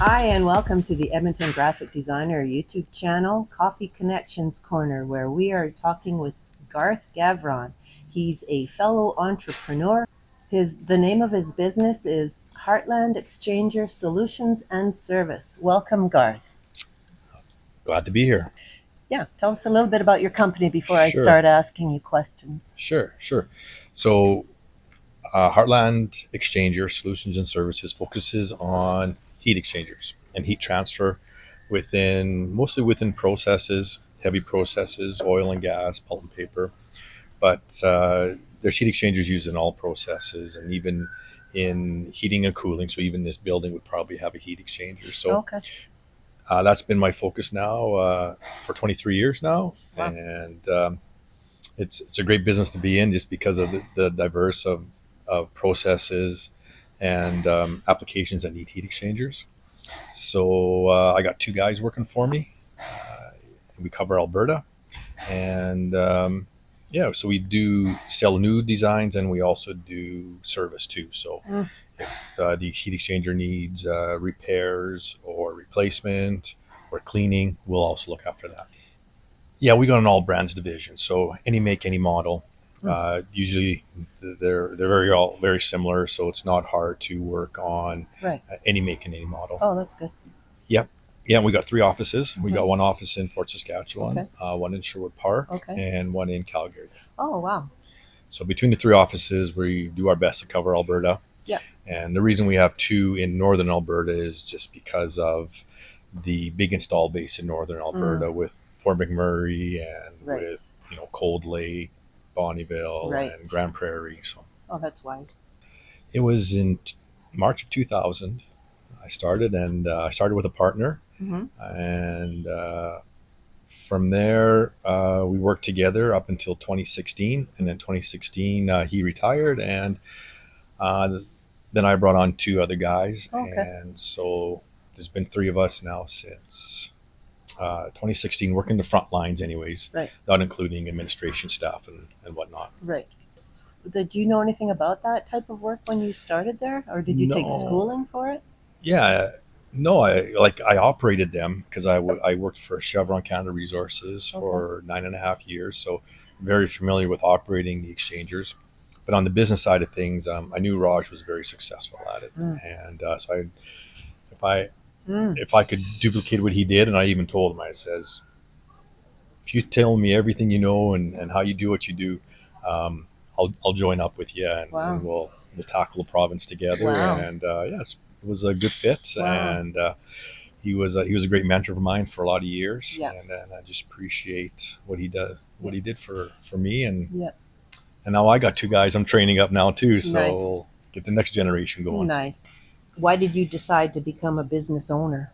Hi, and welcome to the Edmonton Graphic Designer YouTube channel, Coffee Connections Corner, where we are talking with Garth Gawron. He's a fellow entrepreneur. The name of his business is Heartland Exchanger Solutions and Service. Welcome, Garth. Glad to be here. Yeah, tell us a little bit about your company before I Sure. start asking you questions. Sure. So, Heartland Exchanger Solutions and Services focuses on heat exchangers and heat transfer mostly within processes, heavy processes, oil and gas, pulp and paper. But there's heat exchangers used in all processes and even in heating and cooling. So even this building would probably have a heat exchanger. So Okay. that's been my focus now for 23 years now. Wow. And it's a great business to be in just because of the diverse of processes and applications that need heat exchangers. So I got two guys working for me. We cover Alberta, and yeah, so we do sell new designs and we also do service too. So if the heat exchanger needs repairs or replacement or cleaning, we'll also look after that. Yeah, we got an all brands division, so any make, any model. Usually, they're all very similar, so it's not hard to work on Right. any make and any model. Oh, that's good. Yep. Yeah, we got three offices. We got one office in Fort Saskatchewan, Okay. one in Sherwood Park, Okay. and one in Calgary. Oh, wow. So between the three offices, we do our best to cover Alberta. Yeah. And the reason we have two in northern Alberta is just because of the big install base in northern Alberta with Fort McMurray and Right. with Cold Lake, Bonnyville, Right. and Grand Prairie. So Oh, that's wise. it was in March of 2000. I started, and I started with a partner, and from there we worked together up until 2016. And then 2016 he retired, and then I brought on two other guys, and so there's been three of us now since 2016, working the front lines anyways, Right. not including administration staff and whatnot. Right. Did you know anything about that type of work when you started there, or did you take No. schooling for it? Yeah, no, I operated them because I worked for Chevron Canada Resources for 9.5 years, so very familiar with operating the exchangers. But on the business side of things, I knew Raj was very successful at it, and so if I could duplicate what he did, and I even told him, I says, if you tell me everything you know and how you do what you do, I'll join up with you, and we'll tackle the province together. Wow. And yes, it was a good fit. Wow. And he was a great mentor of mine for a lot of years. Yeah. And I just appreciate what he did for me. And Yeah. and now I got two guys I'm training up now too, so Nice. we'll get the next generation going. Nice. Why did you decide to become a business owner?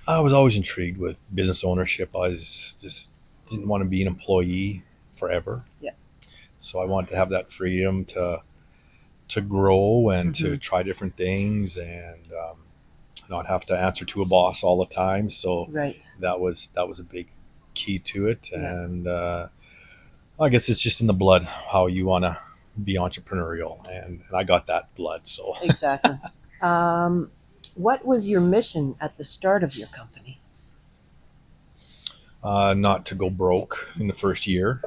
I was always intrigued with business ownership. I just didn't want to be an employee forever. Yeah. So I wanted to have that freedom to grow and to try different things, and not have to answer to a boss all the time. So Right. that was a big key to it. Yeah. And I guess it's just in the blood how you want to be entrepreneurial, and I got that blood. So Exactly. What was your mission at the start of your company? not to go broke in the first year.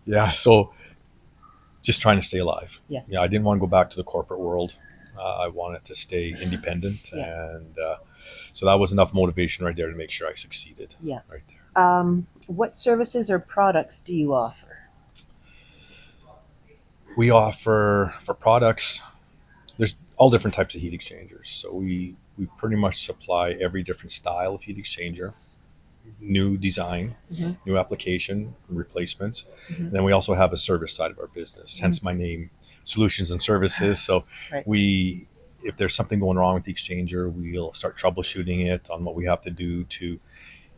Yeah, so just trying to stay alive. Yes. Yeah, I didn't want to go back to the corporate world. I wanted to stay independent, Yeah. and so that was enough motivation right there to make sure I succeeded. Yeah. Right there. What services or products do you offer? We offer for products. There's all different types of heat exchangers. So we pretty much supply every different style of heat exchanger, new design, new application, replacements. And then we also have a service side of our business, hence my name, Solutions and Services. So Right. if there's something going wrong with the exchanger, we'll start troubleshooting it on what we have to do to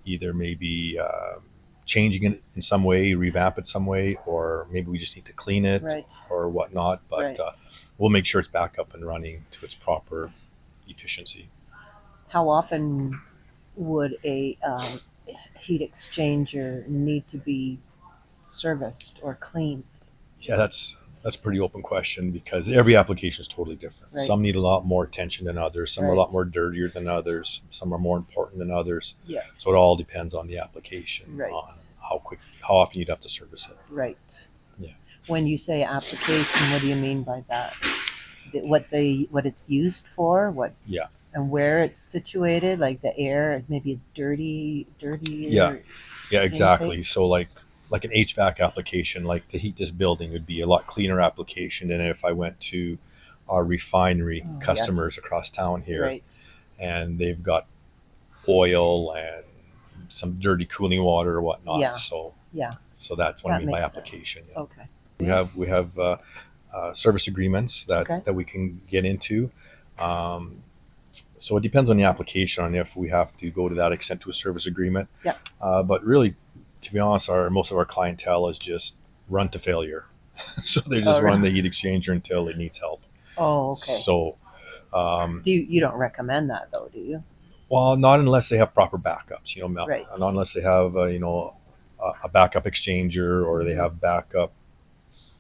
either maybe changing it in some way, revamp it some way, or maybe we just need to clean it Right. or whatnot. But Right. We'll make sure it's back up and running to its proper efficiency. How often would a heat exchanger need to be serviced or cleaned? Yeah, that's That's a pretty open question because every application is totally different. Right. Some need a lot more attention than others. Some are a Right. lot more dirtier than others. Some are more important than others. Yeah. So it all depends on the application, Right. on how often you'd have to service it. Right. Yeah. When you say application, what do you mean by that? What it's used for? What? Yeah. And where it's situated, like the air, maybe it's dirty. Yeah. Yeah, exactly. Intake? So like an HVAC application, like to heat this building would be a lot cleaner application than if I went to our refinery Oh, customers yes. across town here, Right. and they've got oil and some dirty cooling water or whatnot. Yeah. So Yeah. so that's what I That mean by makes application. sense. Yeah. Okay. We have service agreements Okay. that we can get into. So it depends on the application on if we have to go to that extent to a service agreement. Yeah. But really, to be honest, most of our clientele is just run to failure. So they just run the heat exchanger until it needs help. Oh, okay. So, You don't recommend that though, do you? well, not unless they have proper backups. Right. Not unless they have a backup exchanger or they have backup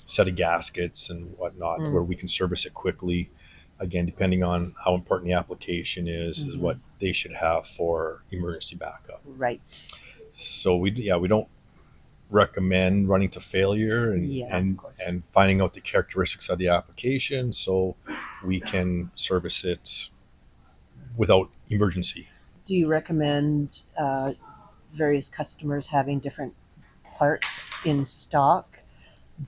set of gaskets and whatnot where we can service it quickly. Again, depending on how important the application is what they should have for emergency backup. Right. So we don't recommend running to failure and finding out the characteristics of the application so we can service it without emergency. Do you recommend various customers having different parts in stock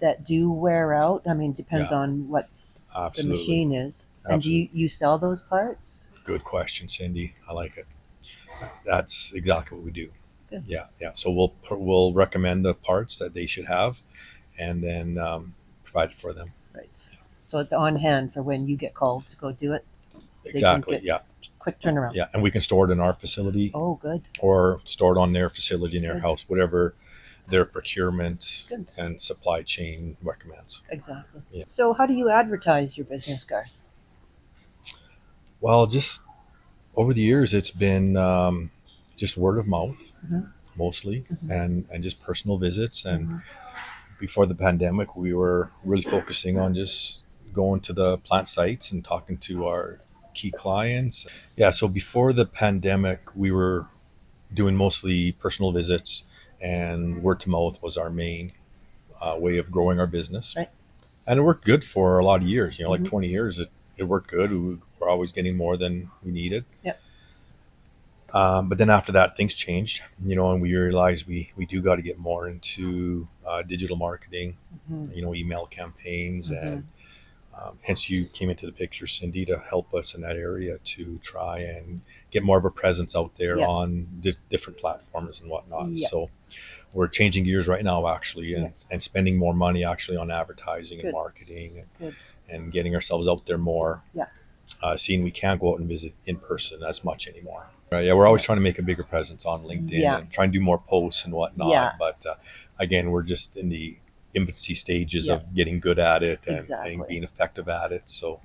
that do wear out? I mean, depends Yeah. on what Absolutely. the machine is. And Absolutely. do you sell those parts? Good question, Cindy. I like it. That's exactly what we do. Good. Yeah. So we'll recommend the parts that they should have, and then provide it for them. Right. So it's on hand for when you get called to go do it. Exactly. Get quick turnaround. Yeah, and we can store it in our facility Oh, good. or store it on their facility in their Good. house, whatever their procurement Good. and supply chain recommends. Exactly. Yeah. So how do you advertise your business, Garth? Well, just over the years, it's been just word of mouth, mostly, and just personal visits. And before the pandemic, we were really focusing on just going to the plant sites and talking to our key clients. Yeah, so before the pandemic, we were doing mostly personal visits, and word to mouth was our main way of growing our business. Right. And it worked good for a lot of years, like 20 years. It worked good. We were always getting more than we needed. Yep. But then after that, things changed, and we realized we do got to get more into digital marketing, email campaigns, and hence you came into the picture, Cindy, to help us in that area to try and get more of a presence out there on different platforms and whatnot. Yeah. So we're changing gears right now, actually, and spending more money actually on advertising and marketing and getting ourselves out there more. Yeah. Seeing we can't go out and visit in person as much anymore. Yeah, we're always trying to make a bigger presence on LinkedIn and trying to do more posts and whatnot. Yeah. But again, we're just in the infancy stages of getting good at it and being effective at it. So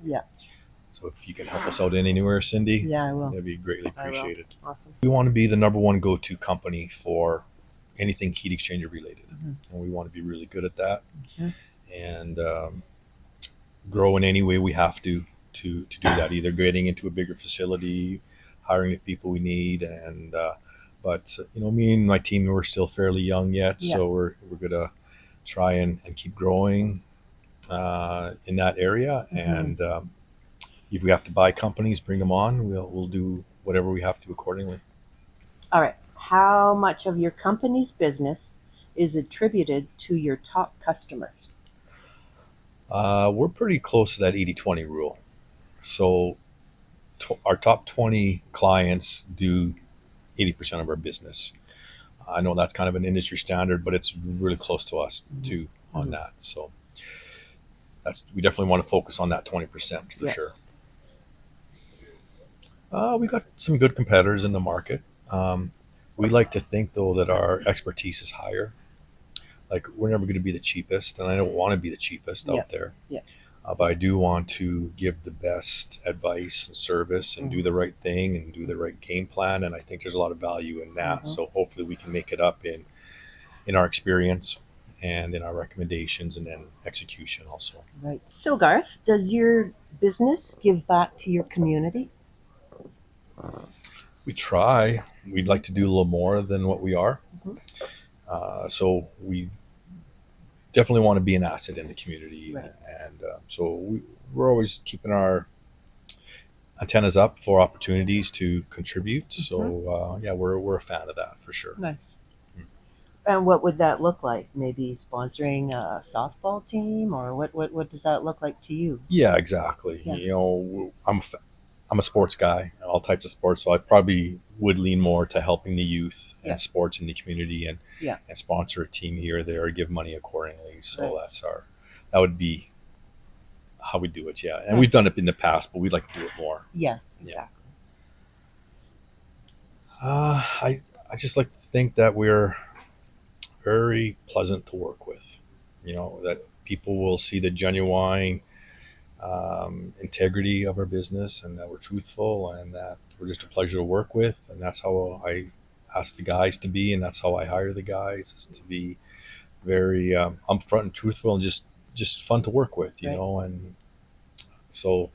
so if you can help us out anywhere, Cindy, I will. that'd be greatly appreciated. Awesome. We want to be the number one go-to company for anything heat exchanger related, and we want to be really good at that and grow in any way we have to do that, either getting into a bigger facility, hiring the people we need, and but me and my team, we're still fairly young yet, so we're gonna try and keep growing in that area, and if we have to buy companies, bring them on, we'll do whatever we have to accordingly. All right. How much of your company's business is attributed to your top customers? We're pretty close to that 80-20 rule. So our top 20 clients do 80% of our business. I know that's kind of an industry standard, but it's really close to us too on that. So we definitely want to focus on that 20% for sure. We got some good competitors in the market. We like to think though that our expertise is higher. Like we're never going to be the cheapest, and I don't want to be the cheapest out there. Yeah. But I do want to give the best advice and service and do the right thing and do the right game plan. And I think there's a lot of value in that. So hopefully we can make it up in our experience and in our recommendations and then execution also. Right. So, Garth, does your business give back to your community? We try. We'd like to do a little more than what we are. Mhm. So we definitely want to be an asset in the community, Right. and we're always keeping our antennas up for opportunities to contribute. So yeah, we're a fan of that for sure. Nice. Mm. And what would that look like? Maybe sponsoring a softball team, or what does that look like to you? Yeah, exactly. Yeah. You know, I'm a sports guy, all types of sports, so I probably would lean more to helping the youth Yeah. and sports in the community, Yeah. and sponsor a team here or there, or give money accordingly. So Right. that would be how we do it. Yeah, and Nice. we've done it in the past, but we'd like to do it more. Yes, Yeah. exactly. I just like to think that we're very pleasant to work with. You know, that people will see the genuine integrity of our business, and that we're truthful, and that we're just a pleasure to work with. And that's how I ask the guys to be, and that's how I hire the guys, is to be very upfront and truthful, and just fun to work with. You Right. know, and so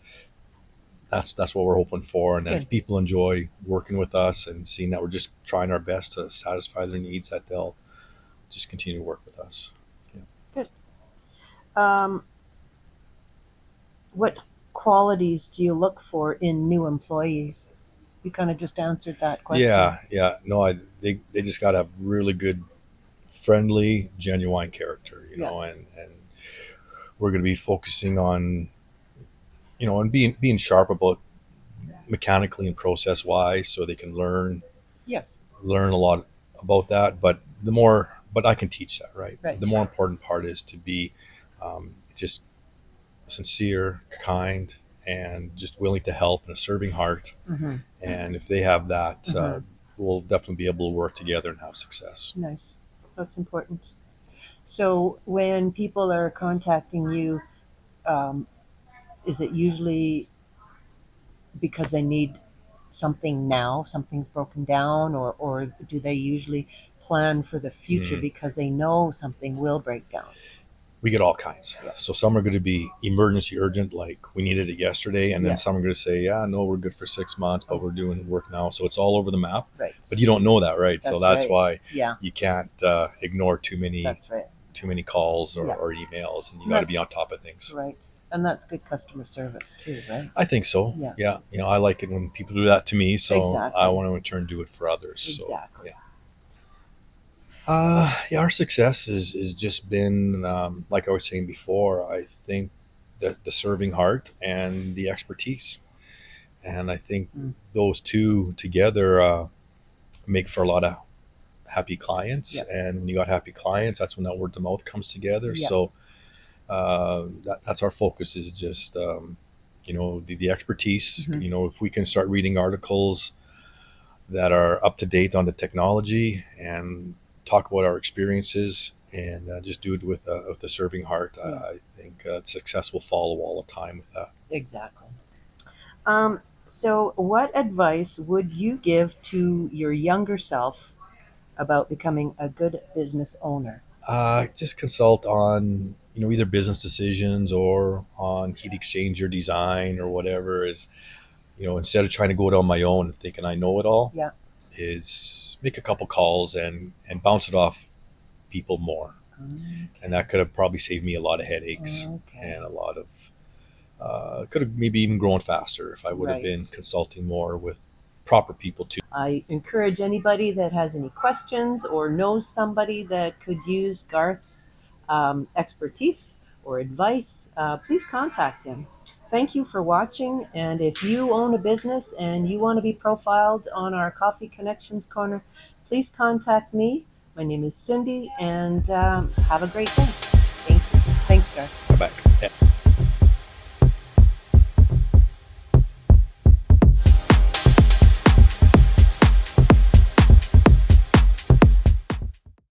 that's what we're hoping for. And that Good. if people enjoy working with us and seeing that we're just trying our best to satisfy their needs, that they'll just continue to work with us. Um, what qualities do you look for in new employees? You kind of just answered that question. Yeah. No, they just got to have really good, friendly, genuine character. You Yeah. know, and we're going to be focusing on, you know, and being sharp about mechanically and process wise, so they can learn Yes. a lot about that. But I can teach that, right? Right. The more important part is to be just sincere, kind, and just willing to help, and a serving heart. Mm-hmm. And if they have that, Mhm. we'll definitely be able to work together and have success. Nice. That's important. So when people are contacting you, um, is it usually because they need something now, something's broken down, or do they usually plan for the future Mhm. because they know something will break down? We get all kinds. Yeah. So some are going to be emergency urgent, like we needed it yesterday, and then Yeah. some are going to say, yeah, no, we're good for 6 months, but we're doing work now. So it's all over the map. Right. But you don't know that, right? So that's right. why Yeah, you can't ignore too many that's right. calls Yeah. or emails, and you got to be That's- on top of things. Right. And that's good customer service too, right? I think so. Yeah. You know, I like it when people do that to me, so Exactly. I want to in turn do it for others. Exactly. So, yeah, our success is just been like I was saying before. I think that the serving heart and the expertise, and I think Mm. those two together make for a lot of happy clients. Yep. And when you got happy clients, that's when that word of mouth comes together. Yep. So that's our focus, is just you know, the expertise. Mhm. You know, if we can start reading articles that are up to date on the technology and talk about our experiences, and just do it with a serving heart, Yeah. I think success will follow all the time with that. Exactly. So what advice would you give to your younger self about becoming a good business owner? Just consult on, you know, either business decisions or on heat exchanger design or whatever. Is, you know, instead of trying to go it on my own and thinking I know it all, Yeah. is make a couple calls and bounce it off people more. And that could have probably saved me a lot of headaches Okay. and a lot of could have maybe even grown faster if I would have Right. been consulting more with proper people too. I encourage anybody that has any questions or knows somebody that could use Garth's expertise or advice, please contact him. Thank you for watching. And if you own a business and you want to be profiled on our Coffee Connections Corner, please contact me. My name is Cindy, and have a great day. Thank you. Thanks, Garth. Bye bye.